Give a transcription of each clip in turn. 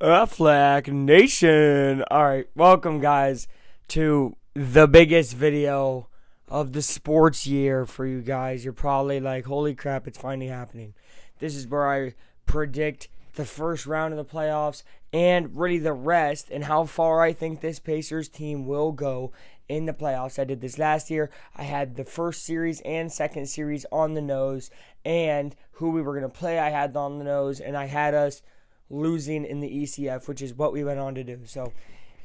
Flag Nation. Alright, welcome guys to the biggest video of the sports year for you guys. You're probably like, holy crap, it's finally happening. This is where I predict the first round of the playoffs and really the rest and how far I think this Pacers team will go in the playoffs. I did this last year. I had the first series and second series on the nose, and who we were going to play I had on the nose, and I had us losing in the ECF, which is what we went on to do. So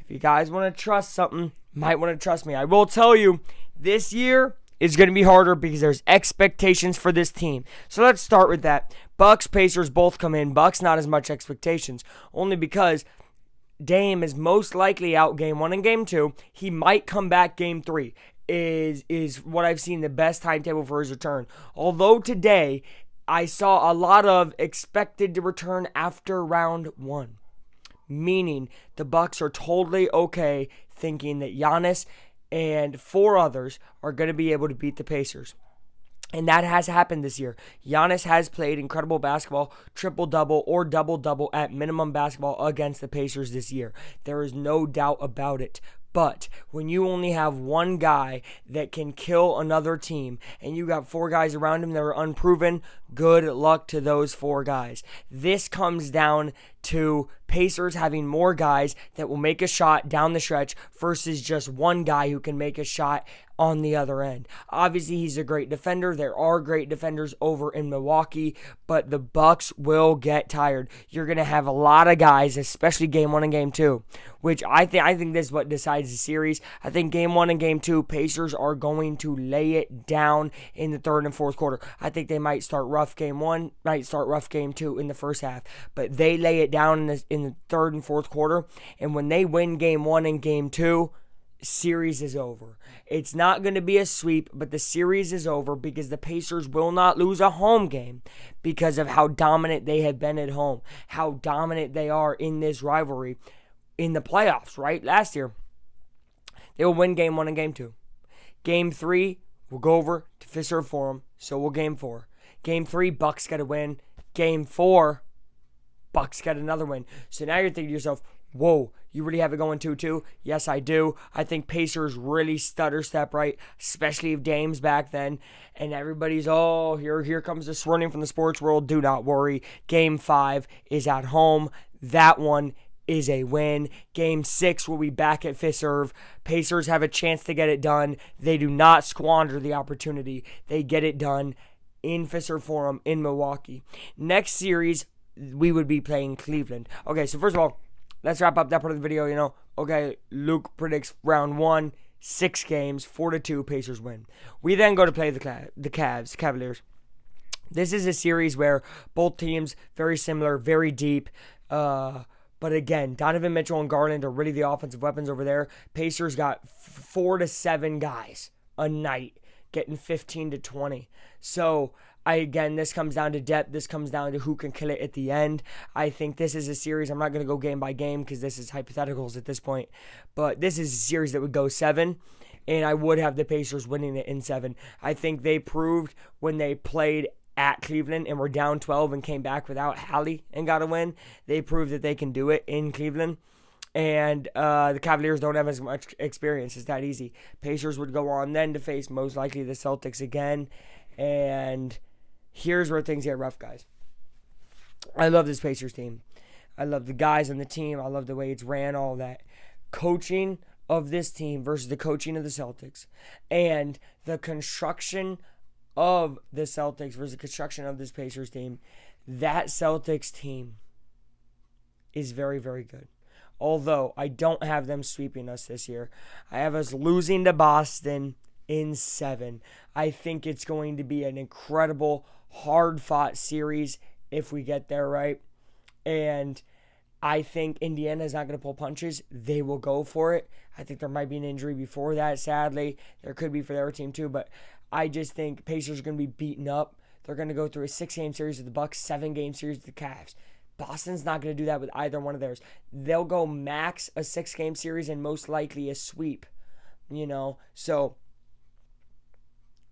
if you guys want to trust something, might want to trust me. I will tell you, this year is going to be harder because there's expectations for this team. So let's start with that. Bucks, Pacers both come in. Bucks not as much expectations, only because Dame is most likely out game 1 and game 2. He might come back game 3. Is what I've seen the best timetable for his return. Although today I saw a lot of expected to return after round 1, meaning the Bucks are totally okay thinking that Giannis and 4 others are going to be able to beat the Pacers. And that has happened this year. Giannis has played incredible basketball, triple-double or double-double at minimum basketball against the Pacers this year. There is no doubt about it. But when you only have one guy that can kill another team and you got 4 guys around him that are unproven, good luck to those 4 guys. This comes down to Pacers having more guys that will make a shot down the stretch versus just one guy who can make a shot on the other end. Obviously, he's a great defender. There are great defenders over in Milwaukee, but the Bucks will get tired. You're going to have a lot of guys, especially game 1 and game 2, which I think this is what decides the series. I think game 1 and game 2, Pacers are going to lay it down in the third and fourth quarter. I think they might start rough game 1, might start rough game 2 in the first half, but they lay it down in the third and fourth quarter, and when they win game 1 and game 2, series is over. It's not going to be a sweep, but the series is over because the Pacers will not lose a home game because of how dominant they have been at home, how dominant they are in this rivalry in the playoffs, right? Last year, they will win game 1 and game 2. Game 3, we'll go over to Fiserv Forum, so will game 4. Game 3, Bucks got to win. Game 4, Bucks got another win. So now you're thinking to yourself, whoa, you really have it going 2-2? Yes, I do. I think Pacers really stutter step right, especially if Dame's back then. And everybody's, oh, here comes the swirling from the sports world. Do not worry. Game 5 is at home. That one is a win. Game 6 will be back at Fiserv. Pacers have a chance to get it done. They do not squander the opportunity. They get it done in Fiserv Forum in Milwaukee. Next series, we would be playing Cleveland. Okay, so first of all, let's wrap up that part of the video, Okay, Luke predicts round 1, 6 games, 4-2, Pacers win. We then go to play the Cavaliers. This is a series where both teams, very similar, very deep. But again, Donovan Mitchell and Garland are really the offensive weapons over there. Pacers got 4 to 7 guys a night, getting 15 to 20. So this comes down to depth. This comes down to who can kill it at the end. I think this is a series. I'm not going to go game by game because this is hypotheticals at this point. But this is a series that would go 7, and I would have the Pacers winning it in 7. I think they proved when they played at Cleveland and were down 12 and came back without Hallie and got a win. They proved that they can do it in Cleveland. And the Cavaliers don't have as much experience. It's that easy. Pacers would go on then to face most likely the Celtics again. And here's where things get rough, guys. I love this Pacers team. I love the guys on the team. I love the way it's ran, all that. Coaching of this team versus the coaching of the Celtics. And the construction of the Celtics versus the construction of this Pacers team. That Celtics team is very, very good. Although I don't have them sweeping us this year. I have us losing to Boston in 7. I think it's going to be an incredible, hard-fought series if we get there, right? And I think Indiana is not going to pull punches. They will go for it. I think there might be an injury before that, sadly. There could be for their team too, but I just think Pacers are going to be beaten up. They're going to go through a 6-game series with the Bucks, 7-game series with the Cavs. Boston's not going to do that with either one of theirs. They'll go max a 6-game series and most likely a sweep, So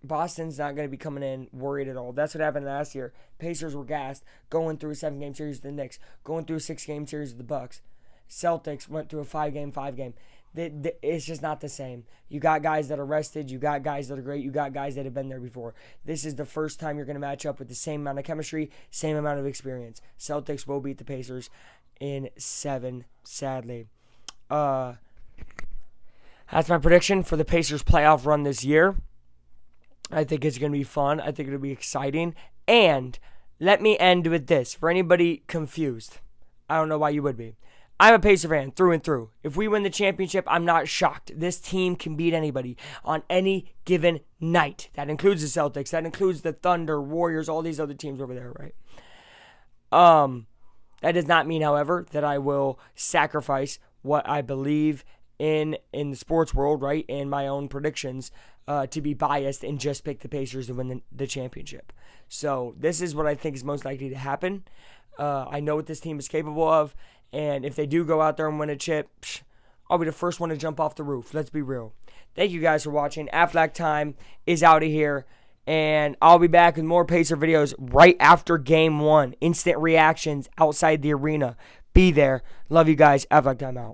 Boston's not going to be coming in worried at all. That's what happened last year. Pacers were gassed, going through a 7-game series with the Knicks, going through a 6-game series with the Bucks. Celtics went through a 5-game. It's just not the same. You got guys that are rested. You got guys that are great. You got guys that have been there before. This is the first time you're going to match up with the same amount of chemistry, same amount of experience. Celtics will beat the Pacers in 7, sadly. That's my prediction for the Pacers playoff run this year. I think it's going to be fun. I think it'll be exciting. And let me end with this. For anybody confused, I don't know why you would be. I'm a Pacer fan through and through. If we win the championship, I'm not shocked. This team can beat anybody on any given night. That includes the Celtics. That includes the Thunder, Warriors, all these other teams over there, right? That does not mean, however, that I will sacrifice what I believe in the sports world, right, and my own predictions to be biased and just pick the Pacers to win the championship. So this is what I think is most likely to happen. I know what this team is capable of, and if they do go out there and win a chip, I'll be the first one to jump off the roof. Let's be real. Thank you guys for watching. Aflac Time is out of here, and I'll be back with more Pacer videos right after Game 1. Instant reactions outside the arena. Be there. Love you guys. Aflac Time out.